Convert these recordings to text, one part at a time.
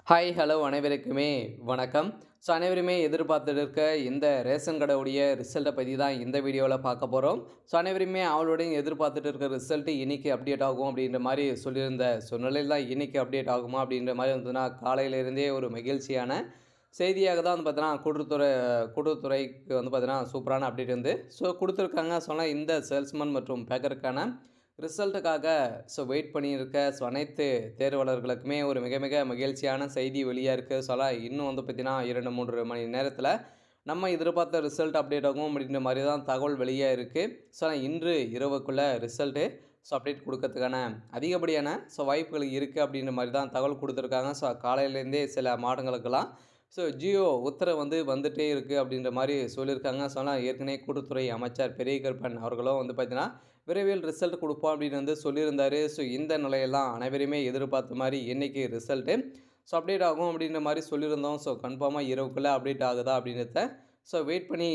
Hi hello அனைவருக்குமே வணக்கம். So அனைவருமே எதிர்பார்த்துட்டு இருக்க இந்த ரேஷன் கடையுடைய ரிசல்ட்டை பற்றி தான் இந்த வீடியோவில் பார்க்க போகிறோம். ஸோ அனைவருமே அவளோடையும் எதிர்பார்த்துட்டு இருக்க ரிசல்ட்டு இன்றைக்கி அப்டேட் ஆகும் அப்படின்ற மாதிரி சொல்லியிருந்த சூழ்நிலையில் தான் இன்றைக்கி அப்டேட் ஆகுமா அப்படின்ற மாதிரி வந்துன்னா காலையிலேருந்தே ஒரு மகிழ்ச்சியான செய்தியாக தான் வந்து பார்த்தீங்கன்னா கூட்டுறவுத்துறைக்கு வந்து பார்த்தீங்கன்னா சூப்பரான அப்டேட் வந்து கொடுத்துருக்காங்க. சொன்னால் இந்த சேல்ஸ்மேன் மற்றும் பேக்கருக்கான ரிசல்ட்டுக்காக வெயிட் பண்ணியிருக்க அனைத்து தேர்வாளர்களுக்குமே ஒரு மிக மிக மகிழ்ச்சியான செய்தி வெளியாக இருக்குது. இன்னும் வந்து பார்த்திங்கன்னா 2-3 மணி நேரத்தில் நம்ம எதிர்பார்த்த ரிசல்ட் அப்டேட் ஆகும் அப்படின்ற மாதிரி தான் தகவல் வெளியாக இருக்குது. இன்று இரவுக்குள்ளே ரிசல்ட்டு அப்டேட் கொடுக்கறதுக்கான அதிகப்படியான வாய்ப்புகள் இருக்குது அப்படின்ற மாதிரி தான் தகவல் கொடுத்துருக்காங்க. காலையிலேருந்தே சில மாதங்களுக்கெல்லாம் ஜியோ உத்தரவு வந்துட்டே இருக்குது அப்படின்ற மாதிரி சொல்லியிருக்காங்க. ஏற்கனவே கூட்டுத்துறை அமைச்சர் பெரிய கருப்பன் அவர்களும் வந்து பார்த்திங்கன்னா விரைவில் ரிசல்ட் கொடுப்போம் அப்படின்னு சொல்லியிருந்தார். இந்த நிலையெல்லாம் அனைவருமே எதிர்பார்த்த மாதிரி என்றைக்கு ரிசல்ட்டு அப்டேட் ஆகும் அப்படின்ற மாதிரி சொல்லியிருந்தோம். கன்ஃபார்மாக இரவுக்குள்ளே அப்டேட் ஆகுதா அப்படின்றத வெயிட் பண்ணி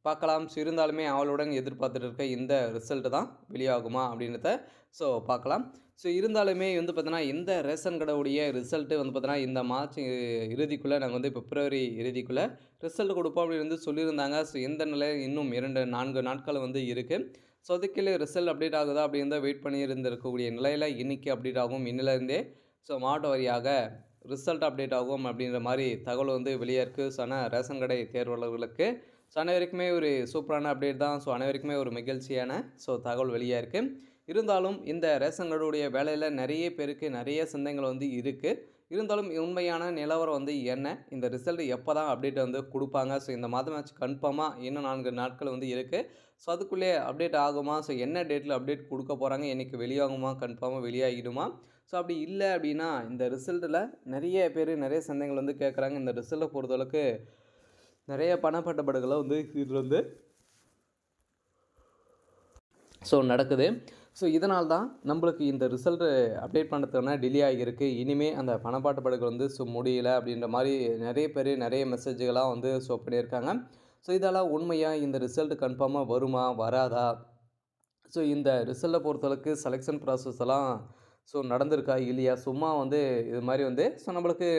பார்க்கலாம். இருந்தாலுமே அவளுடன் எதிர்பார்த்துட்டு இருக்க இந்த ரிசல்ட்டு தான் வெளியாகுமா அப்படின்றத பார்க்கலாம். இருந்தாலுமே வந்து பார்த்தீங்கன்னா இந்த ரேஷன் கடையுடைய ரிசல்ட்டு வந்து பார்த்தீங்கன்னா இந்த மார்ச் இறுதிக்குள்ளே நாங்கள் பிப்ரவரி இறுதிக்குள்ளே ரிசல்ட் கொடுப்போம் அப்படின்னு சொல்லியிருந்தாங்க. இந்த நிலை இன்னும் 2-4 நாட்கள் இருக்குது. அதுக்குள்ளே ரிசல்ட் அப்டேட் ஆகுதா அப்படின்னு தான் வெயிட் பண்ணி இருந்திருக்கக்கூடிய நிலையில் இன்றைக்கி அப்டேட் ஆகும். இன்னிலேருந்தே மாவட்ட வாரியாக ரிசல்ட் அப்டேட் ஆகும் அப்படின்ற மாதிரி தகவல் வெளியாக இருக்குது. ரேஷன் கடை தேர்வாளர்களுக்கு அனைவருக்குமே ஒரு சூப்பரான அப்டேட் தான். அனைவருக்குமே ஒரு மகிழ்ச்சியான தகவல் வெளியாக இருக்குது. இருந்தாலும் இந்த ரேஷன் கடையுடைய வேலையில் நிறைய பேருக்கு நிறைய சந்தேகங்கள் இருக்குது. இருந்தாலும் உண்மையான நிலவரம் என்ன, இந்த ரிசல்ட் எப்போ தான் அப்டேட் கொடுப்பாங்க, இந்த மாதம் கன்ஃபார்மாக இன்னும் 4 நாட்கள் இருக்குது. அதுக்குள்ளே அப்டேட் ஆகுமா, என்ன டேட்டில் அப்டேட் கொடுக்க போகிறாங்க, என்றைக்கு வெளியாகுமா, கன்ஃபார்மாக வெளியாகிடுமா. அப்படி இல்லை அப்படின்னா இந்த ரிசல்ட்டில் நிறைய பேர் நிறைய சந்தேகங்கள் கேட்குறாங்க. இந்த ரிசல்ட்டை பொறுத்தளவுக்கு நிறைய பணப்பட்டப்பாடுகளை இது நடக்குது. இதனால் தான் நம்மளுக்கு இந்த ரிசல்ட்டு அப்டேட் பண்ணுறதுக்கான டிலே ஆகியிருக்கு. இனிமேல் அந்த பணப்பாட்டுப்பாடுகள் முடியல அப்படின்ற மாதிரி நிறைய பேர் நிறைய மெசேஜுகளாக பண்ணியிருக்காங்க. இதெல்லாம் உண்மையாக இந்த ரிசல்ட்டு கன்ஃபார்மாக வருமா வராதா, இந்த ரிசல்ட்டை பொறுத்தளவுக்கு செலெக்ஷன் ப்ராசஸ் எல்லாம் நடந்திருக்கா இல்லையா, சும்மா இது மாதிரி நம்மளுக்கு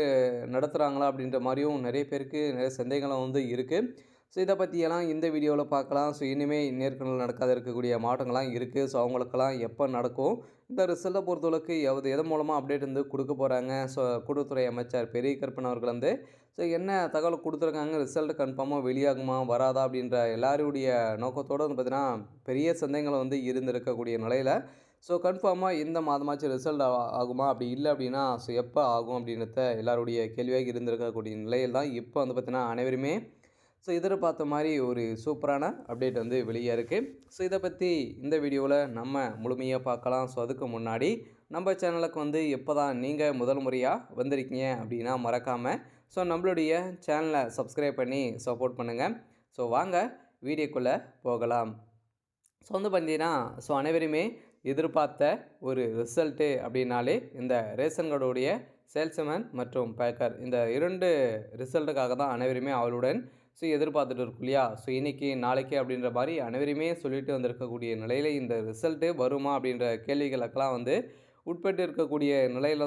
நடத்துகிறாங்களா அப்படின்ற மாதிரியும் நிறைய பேருக்கு நிறைய சந்தேகங்களும் இருக்குது. இதை பற்றியெல்லாம் இந்த வீடியோவில் பார்க்கலாம். இனிமேல் நேர்காணல் நடக்காத இருக்கக்கூடிய மாவட்டங்கள்லாம் இருக்குது. அவங்களுக்கெல்லாம் எப்போ நடக்கும், இந்த ரிசல்ட்டை பொறுத்தளவுக்கு எதன் மூலமாக அப்டேட் கொடுக்க போகிறாங்க. கூட்டுறவுத்துறை அமைச்சர் பெரிய கருப்பன் அவர்கள் என்ன தகவல் கொடுத்துருக்காங்க, ரிசல்ட் கன்ஃபார்மாக வெளியாகுமா வராதா அப்படின்ற எல்லாருடைய நோக்கத்தோடு பார்த்திங்கன்னா பெரிய சந்தேகங்கள் இருந்திருக்கக்கூடிய நிலையில் கன்ஃபார்மாக இந்த மாதமாச்சும் ரிசல்ட் ஆகுமா, அப்படி இல்லை அப்படின்னா எப்போ ஆகும் அப்படின்றத எல்லாருடைய கேள்வியாக இருந்திருக்கக்கூடிய நிலையில் தான் இப்போ பார்த்திங்கன்னா அனைவருமே எதிர்பார்த்த மாதிரி ஒரு சூப்பரான அப்டேட் வெளியாக இருக்குது. இதை பற்றி இந்த வீடியோவில் நம்ம முழுமையாக பார்க்கலாம். அதுக்கு முன்னாடி நம்ம சேனலுக்கு எப்போ தான் நீங்கள் முதல் முறையாக வந்திருக்கீங்க அப்படின்னா மறக்காமல் நம்மளுடைய சேனலை சப்ஸ்கிரைப் பண்ணி சப்போர்ட் பண்ணுங்கள். வாங்க வீடியோக்குள்ளே போகலாம். பார்த்தீங்கன்னா அனைவருமே எதிர்பார்த்த ஒரு ரிசல்ட்டு அப்படின்னாலே இந்த ரேஷன் கார்டுடைய சேல்ஸ்மேன் மற்றும் பேக்கர் இந்த 2 ரிசல்ட்டுக்காக தான் அனைவருமே அவளுடன் எதிர்பார்த்துட்டு இருக்கும் இல்லையா. இன்றைக்கி நாளைக்கு அப்படின்ற மாதிரி அனைவருமே சொல்லிட்டு வந்திருக்கக்கூடிய நிலையில் இந்த ரிசல்ட்டு வருமா அப்படின்ற கேள்விகளுக்கெல்லாம் உட்பட்டு இருக்கக்கூடிய நிலையில்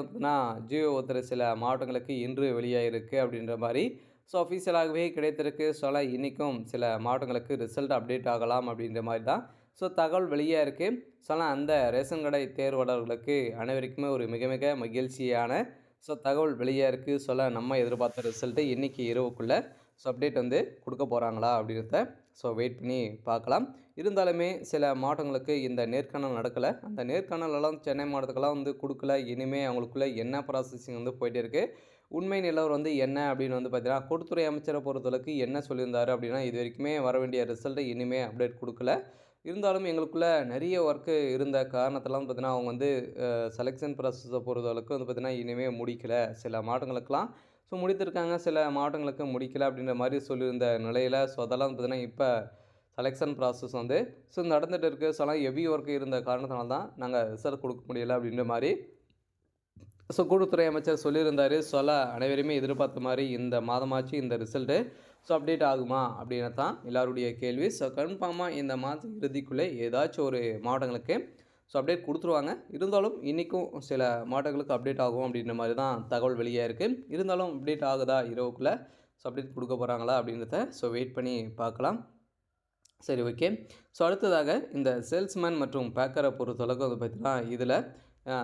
ஜியோ ஒருத்தர் சில மாவட்டங்களுக்கு இன்று வெளியாகிருக்கு அப்படின்ற மாதிரி அஃபீஷியலாகவே கிடைத்திருக்கு. இன்றைக்கும் சில மாவட்டங்களுக்கு ரிசல்ட் அப்டேட் ஆகலாம் அப்படின்ற மாதிரி தான் தகவல் வெளியாக இருக்குது. அந்த ரேஷன் கடை தேர்வாளர்களுக்கு அனைவருக்குமே ஒரு மிக மிக மகிழ்ச்சியான தகவல் வெளியாக இருக்குது. நம்ம எதிர்பார்த்த ரிசல்ட்டு இன்றைக்கி இரவுக்குள்ளே அப்டேட் கொடுக்க போகிறாங்களா அப்படின்றத வெயிட் பண்ணி பார்க்கலாம். இருந்தாலுமே சில மாவட்டங்களுக்கு இந்த நேர்காணல் நடக்கலை. அந்த நேர்காணலெல்லாம் சென்னை மாவட்டத்துக்கெல்லாம் கொடுக்கல. இனிமேல் அவங்களுக்குள்ளே என்ன ப்ராசஸிங் போயிட்டே இருக்குது, உண்மை நிலவரம் என்ன அப்படின்னு பார்த்தீங்கன்னா கூட்டுத்துறை அமைச்சரை பொறுத்தளவுக்கு என்ன சொல்லியிருந்தார் அப்படின்னா, இது வரைக்குமே வர வேண்டிய ரிசல்ட்டை இனிமேல் அப்டேட் கொடுக்கல. இருந்தாலும் எங்களுக்குள்ளே நிறைய ஒர்க்கு இருந்த காரணத்தெல்லாம் பார்த்தீங்கன்னா அவங்க செலெக்ஷன் ப்ராசஸை பொறுத்தளவுக்கு பார்த்தீங்கன்னா இனிமேல் முடிக்கலை. சில மாவட்டங்களுக்கெல்லாம் முடித்திருக்காங்க, சில மாவட்டங்களுக்கு முடிக்கலை அப்படின்ற மாதிரி சொல்லியிருந்த நிலையில் அதெல்லாம் பார்த்தீங்கன்னா இப்போ செலெக்ஷன் ப்ராசஸ் நடந்துகிட்டு இருக்குது. ஹெவி ஒர்க்கு இருந்த காரணத்தினால தான் நாங்கள் ரிசல்ட் கொடுக்க முடியலை அப்படின்ற மாதிரி கூட்டுத்துறை அமைச்சர் சொல்லியிருந்தார். அனைவருமே எதிர்பார்த்த மாதிரி இந்த மாதமாச்சு இந்த ரிசல்ட்டு அப்டேட் ஆகுமா அப்படின்னு தான் எல்லாருடைய கேள்வி. கன்ஃபார்மாக இந்த மாத இறுதிக்குள்ளே ஏதாச்சும் ஒரு மாவட்டங்களுக்கு ஸோ அப்டேட் குடுத்துருவாங்க. இருந்தாலும் இன்றைக்கும் சில மாவட்டங்களுக்கு அப்டேட் ஆகும் அப்படின்ற மாதிரி தான் தகவல் வெளியாயிருக்கு. இருந்தாலும் அப்டேட் ஆகுதா இரவுக்குள்ள? ஸோ அப்டேட் குடுக்க போறாங்களா? அப்படின்றத ஸோ வெயிட் பண்ணி பார்க்கலாம். சரி, ஓகே. ஸோ அடுத்ததாக இந்த சேல்ஸ்மேன் மற்றும் பேக்கரை பொறுத்தளவுக்கு வந்து பார்த்தீங்கன்னா, இதில அ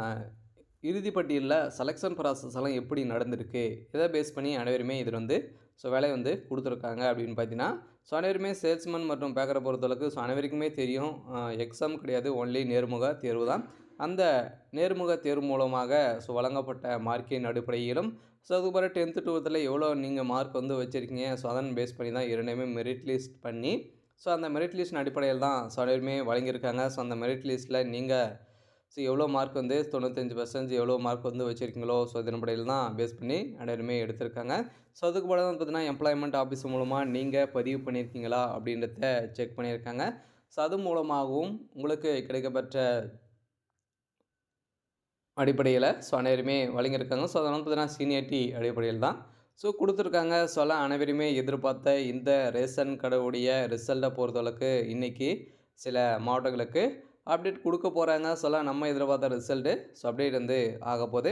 இறுதி பட்டியல்ல செலக்ஷன் ப்ராசஸ் எல்லாம் எப்படி நடந்திருக்கு? எத பேஸ் பண்ணி அனைவருமே இதில வந்து ஸோ வேலைய வந்து குடுத்துருக்காங்க அப்படின்னு பார்த்தீங்கன்னா, ஸோ அனைவருமே சேல்ஸ்மேன் மற்றும் பேக்கரை பொறுத்தளவுக்கு ஸோ அனைவருக்குமே தெரியும். எக்ஸாம் கிடையாது. ஒன்லி நேர்முக தேர்வு தான். அந்த நேர்முக தேர்வு மூலமாக ஸோ வழங்கப்பட்ட மார்க்கின் அடிப்படையிலும், ஸோ அதுக்கப்புறம் 10த், 12ல எவ்வளோ நீங்க மார்க் வந்து வச்சிருக்கீங்க, ஸோ அதன் பேஸ் பண்ணி தான் இரண்டையுமே மெரிட் லிஸ்ட் பண்ணி, ஸோ அந்த மெரிட் லிஸ்ட்டின் அடிப்படையில் தான் ஸோ அனைவருமே வழங்கியிருக்காங்க. ஸோ அந்த மெரிட் லிஸ்ட்டில நீங்க ஸோ எவ்வளோ மார்க் வந்து 95% எவ்வளோ மார்க் வந்து வச்சிருக்கீங்களோ, ஸோ இதன் அடிப்படையில் தான் பேஸ் பண்ணி அனைவருமே எடுத்திருக்காங்க. ஸோ அதுக்கு பிறகு வந்து பார்த்தீங்கன்னா, எம்ப்ளாய்மெண்ட் ஆஃபீஸ் மூலமா நீங்க பதிவு பண்ணியிருக்கீங்களா அப்படின்றத செக் பண்ணியிருக்காங்க. ஸோ அது மூலமாகவும் உங்களுக்கு கிடைக்கப்பெற்ற அடிப்படையில ஸோ அனைவருமே வழங்கியிருக்காங்க. ஸோ அதனால பார்த்தீங்கன்னா, சீனியாரிட்டி அடிப்படையில் தான் ஸோ குடுத்துருக்காங்க. ஸோ எல்லாம் அனைவருமே எதிர்பார்த்த இந்த ரேஷன் கடையுடைய ரிசல்ட்ட பொறுத்தளவுக்கு இன்னைக்கு சில மாவட்டங்களுக்கு அப்டேட் குடுக்க போறாங்க. ஸோ எல்லாம் நம்ம எதிர்பார்த்த ரிசல்ட்டு ஸோ அப்டேட் வந்து ஆகப்போது.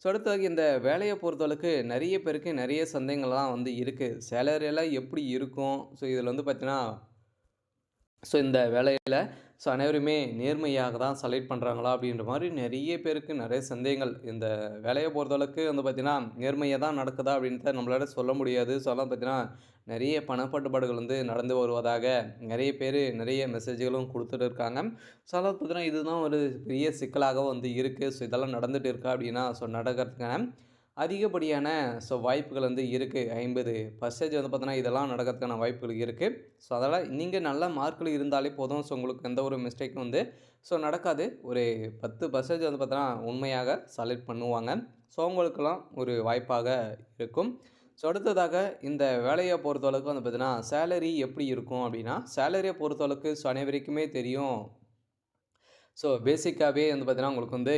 ஸோ அடுத்தது இந்த வேலைய பொறுத்தளவுக்கு நெறைய பேருக்கு நெறைய சந்தேகங்கள்லாம் வந்து இருக்கு. சேலரி எல்லாம் எப்படி இருக்கும்? ஸோ இதில வந்து பார்த்தீங்கன்னா, ஸோ இந்த வேலையில ஸோ அனைவருமே நேர்மையாக தான் செலக்ட் பண்ணுறாங்களா? அப்படின்ற மாரி நெறைய பேருக்கு நெறைய சந்தேகங்கள். இந்த வேலைய பொறுத்தளவுக்கு வந்து பார்த்தீங்கன்னா, நேர்மையா தான் நடக்குதா? அப்படின்ட்டு நம்மளால சொல்ல முடியாது. ஸோ அதெல்லாம் பார்த்தீங்கன்னா, நெறைய பணப்பட்டுப்பாடுகள் வந்து நடந்து வருவதாக நெறைய பேரு நெறைய மெசேஜ்களும் குடுத்துட்டு இருக்காங்க. ஸோ அதெல்லாம் பார்த்தீங்கன்னா, இதுதான் ஒரு பெரிய சிக்கலாக வந்து இருக்கு. ஸோ இதெல்லாம் நடந்துட்டு இருக்கா? அப்படின்னா, ஸோ நடக்கிறதுக்கான அதிகப்படியான ஸோ வாய்ப்புகள் வந்து இருக்கு. 50% வந்து பார்த்தீங்கன்னா, இதெல்லாம் நடக்கிறதுக்கான வாய்ப்புகள் இருக்கு. ஸோ அதெல்லாம் நீங்க நல்ல மார்க்ல இருந்தாலே போதும். ஸோ உங்களுக்கு எந்த ஒரு மிஸ்டேக்கும் வந்து ஸோ நடக்காது. ஒரு 10% வந்து பார்த்தீங்கன்னா, உண்மையாக செலக்ட் பண்ணுவாங்க. ஸோ அவங்களுக்கெல்லாம் ஒரு வாய்ப்பாக இருக்கும். ஸோ அடுத்ததாக இந்த வேலைய பொறுத்தளவுக்கு வந்து பார்த்தீங்கன்னா, சேலரி எப்படி இருக்கும் அப்படின்னா, சேலரிய பொறுத்தளவுக்கு ஸோ அனைவருக்குமே தெரியும். ஸோ பேசிக்காவே வந்து பார்த்தீங்கன்னா, உங்களுக்கு வந்து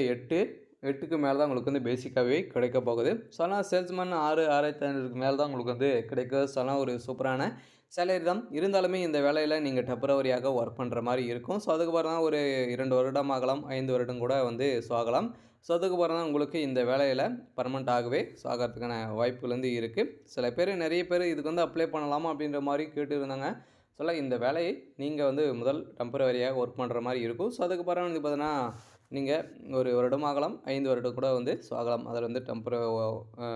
8க்கு மேல தான் உங்களுக்கு வந்து பேசிக்காவே கிடைக்க போகுது. ஸோ ஆனால் சேல்ஸ்மேன் 6, 6,500க்கு மேல தான் உங்களுக்கு வந்து கிடைக்கும். ஸோ அதெல்லாம் ஒரு சூப்பரான சேலரி தான். இருந்தாலுமே இந்த வேலையில நீங்க டெம்பரவரியாக ஒர்க் பண்ற மாரி இருக்கும். ஸோ அதுக்கப்புறம் தான் ஒரு 2 வருடம் ஆகலாம், 5 வருடம் கூட வந்து ஸோ ஆகலாம். ஸோ அதுக்கப்புறம் தான் உங்களுக்கு இந்த வேலையில பெர்மனன்ட் ஆகவே ஸோ ஆகறதுக்கான வாய்ப்புகள் வந்து இருக்கு. சில பேரு நெறைய பேரு இதுக்கு வந்து அப்ளை பண்ணலாமா? அப்படின்ற மாரி கேட்டுருந்தாங்க. சொல்ல இந்த வேலையை நீங்க வந்து முதல் டெம்பரவரியாக ஒர்க் பண்ற மாரி இருக்கும். ஸோ அதுக்கப்புறம் வந்து பார்த்தீங்கன்னா, நீங்க 1 வருடம் ஆகலாம், 5 வருடம் கூட வந்து ஸோ ஆகலாம். அதில வந்து அ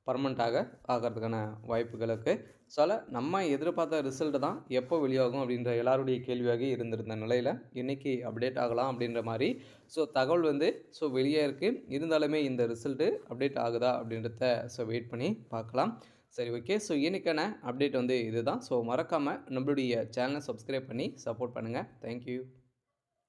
பெர்மனன்ட்டாக ஆகறதுக்கான வாய்ப்புகள் இருக்கு. ஸோ அதில நம்ம எதிர்பார்த்த ரிசல்ட் தான் எப்போ வெளியாகும் அப்படின்ற எல்லாருடைய கேள்வியாக இருந்திருந்த நிலையில, இன்னைக்கு அப்டேட் ஆகலாம் அப்படின்ற மாரி ஸோ தகவல் வந்து ஸோ வெளியே இருக்கு. இருந்தாலுமே இந்த ரிசல்ட் அப்டேட் ஆகுதா அப்படின்றத ஸோ வெயிட் பண்ணி பார்க்கலாம். சரி, ஓகே. ஸோ இன்னைக்கான அப்டேட் வந்து இதுதான். ஸோ மறக்காம நம்மளுடைய சேனலை சப்ஸ்கிரைப் பண்ணி சப்போர்ட் பண்ணுங்க. Thank you.